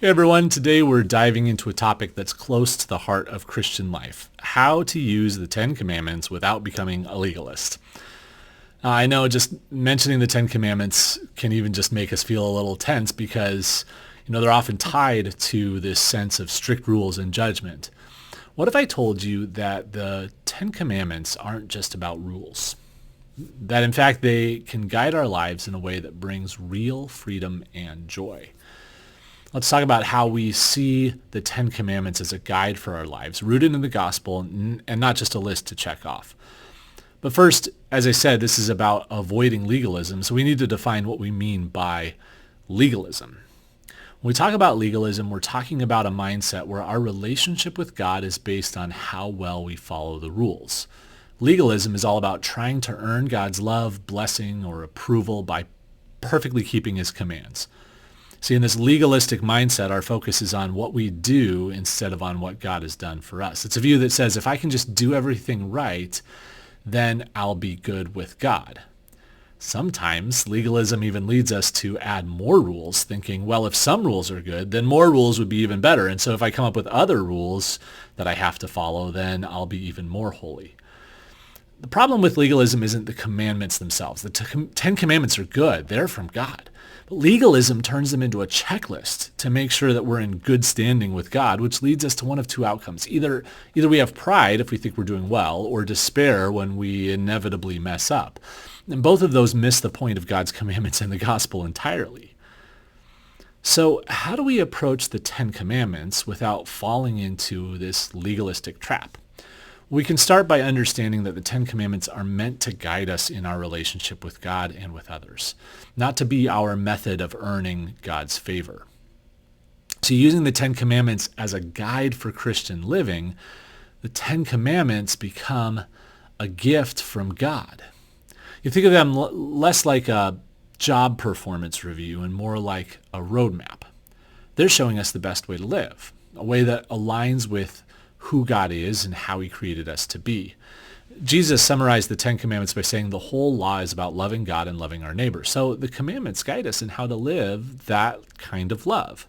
Hey everyone, today we're diving into a topic that's close to the heart of Christian life, how to use the Ten Commandments without becoming a legalist. I know just mentioning the Ten Commandments can even just make us feel a little tense because, they're often tied to this sense of strict rules and judgment. What if I told you that the Ten Commandments aren't just about rules? That in fact they can guide our lives in a way that brings real freedom and joy. Let's talk about how we see the Ten Commandments as a guide for our lives, rooted in the gospel and not just a list to check off. But first, as I said, this is about avoiding legalism, so we need to define what we mean by legalism. When we talk about legalism, we're talking about a mindset where our relationship with God is based on how well we follow the rules. Legalism is all about trying to earn God's love, blessing, or approval by perfectly keeping his commands. See, in this legalistic mindset, our focus is on what we do instead of on what God has done for us. It's a view that says, if I can just do everything right, then I'll be good with God. Sometimes legalism even leads us to add more rules, thinking, well, if some rules are good, then more rules would be even better. And so if I come up with other rules that I have to follow, then I'll be even more holy. The problem with legalism isn't the commandments themselves. The Ten Commandments are good. They're from God. But legalism turns them into a checklist to make sure that we're in good standing with God, which leads us to one of two outcomes. Either we have pride if we think we're doing well, or despair when we inevitably mess up. And both of those miss the point of God's commandments and the gospel entirely. So how do we approach the Ten Commandments without falling into this legalistic trap? We can start by understanding that the Ten Commandments are meant to guide us in our relationship with God and with others, not to be our method of earning God's favor. So using the Ten Commandments as a guide for Christian living, the Ten Commandments become a gift from God. You think of them less like a job performance review and more like a roadmap. They're showing us the best way to live, a way that aligns with who God is and how he created us to be. Jesus summarized the Ten Commandments by saying the whole law is about loving God and loving our neighbor. So the commandments guide us in how to live that kind of love.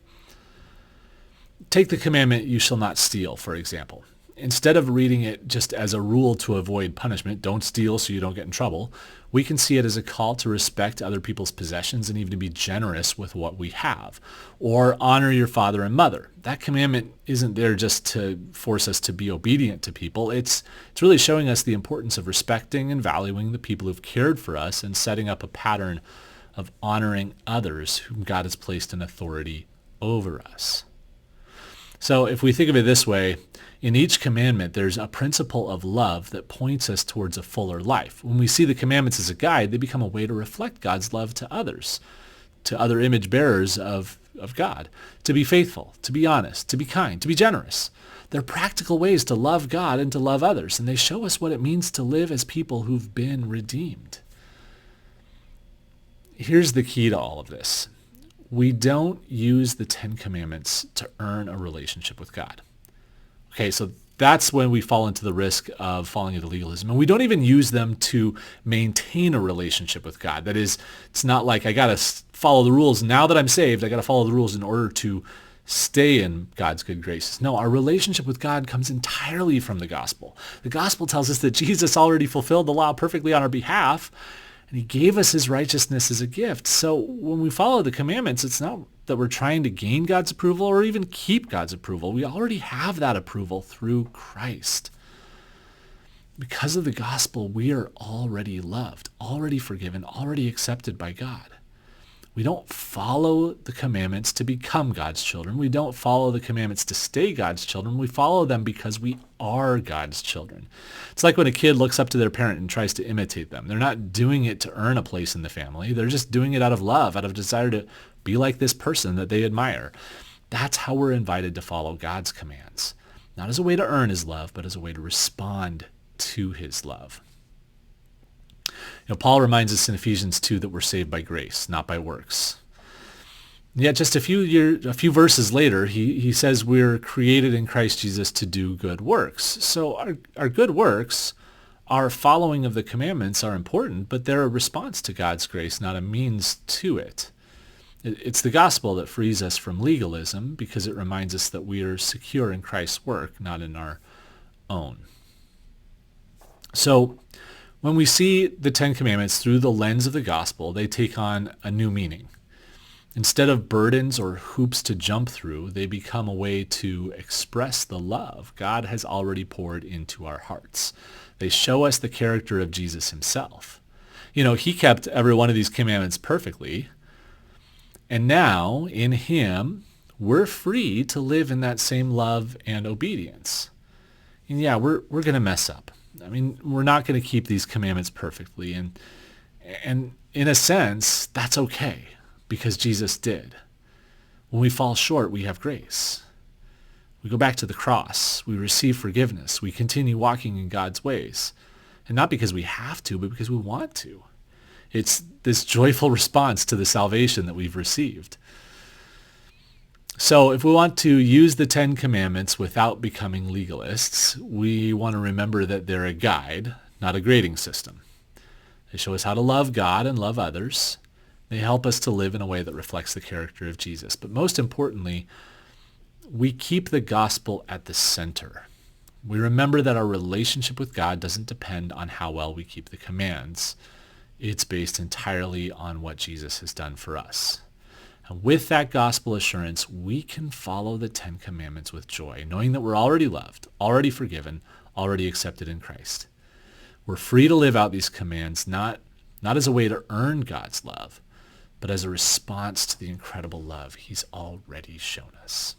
Take the commandment, you shall not steal, for example. Instead of reading it just as a rule to avoid punishment, don't steal so you don't get in trouble, we can see it as a call to respect other people's possessions and even to be generous with what we have. Or honor your father and mother. That commandment isn't there just to force us to be obedient to people. It's really showing us the importance of respecting and valuing the people who've cared for us and setting up a pattern of honoring others whom God has placed in authority over us. So if we think of it this way, in each commandment, there's a principle of love that points us towards a fuller life. When we see the commandments as a guide, they become a way to reflect God's love to others, to other image bearers of God, to be faithful, to be honest, to be kind, to be generous. They're practical ways to love God and to love others, and they show us what it means to live as people who've been redeemed. Here's the key to all of this. We don't use the Ten Commandments to earn a relationship with God. Okay, so that's when we fall into the risk of falling into legalism. And we don't even use them to maintain a relationship with God. That is, it's not like I got to follow the rules. Now that I'm saved, I got to follow the rules in order to stay in God's good graces. No, our relationship with God comes entirely from the gospel. The gospel tells us that Jesus already fulfilled the law perfectly on our behalf, and he gave us his righteousness as a gift. So when we follow the commandments, it's not that we're trying to gain God's approval or even keep God's approval. We already have that approval through Christ. Because of the gospel, we are already loved, already forgiven, already accepted by God. We don't follow the commandments to become God's children. We don't follow the commandments to stay God's children. We follow them because we are God's children. It's like when a kid looks up to their parent and tries to imitate them. They're not doing it to earn a place in the family. They're just doing it out of love, out of desire to be like this person that they admire. That's how we're invited to follow God's commands. Not as a way to earn his love, but as a way to respond to his love. Paul reminds us in Ephesians 2 that we're saved by grace, not by works. Yet just a few verses later, he says we're created in Christ Jesus to do good works. So our good works, our following of the commandments are important, but they're a response to God's grace, not a means to it. It's the gospel that frees us from legalism because it reminds us that we are secure in Christ's work, not in our own. So when we see the Ten Commandments through the lens of the gospel, they take on a new meaning. Instead of burdens or hoops to jump through, they become a way to express the love God has already poured into our hearts. They show us the character of Jesus himself. He kept every one of these commandments perfectly. And now, in him, we're free to live in that same love and obedience. And yeah, we're going to mess up. We're not going to keep these commandments perfectly. And in a sense, that's okay because Jesus did. When we fall short, we have grace. We go back to the cross. We receive forgiveness. We continue walking in God's ways. And not because we have to, but because we want to. It's this joyful response to the salvation that we've received. So if we want to use the Ten Commandments without becoming legalists, we want to remember that they're a guide, not a grading system. They show us how to love God and love others. They help us to live in a way that reflects the character of Jesus. But most importantly, we keep the gospel at the center. We remember that our relationship with God doesn't depend on how well we keep the commands. It's based entirely on what Jesus has done for us. And with that gospel assurance, we can follow the Ten Commandments with joy, knowing that we're already loved, already forgiven, already accepted in Christ. We're free to live out these commands not as a way to earn God's love, but as a response to the incredible love he's already shown us.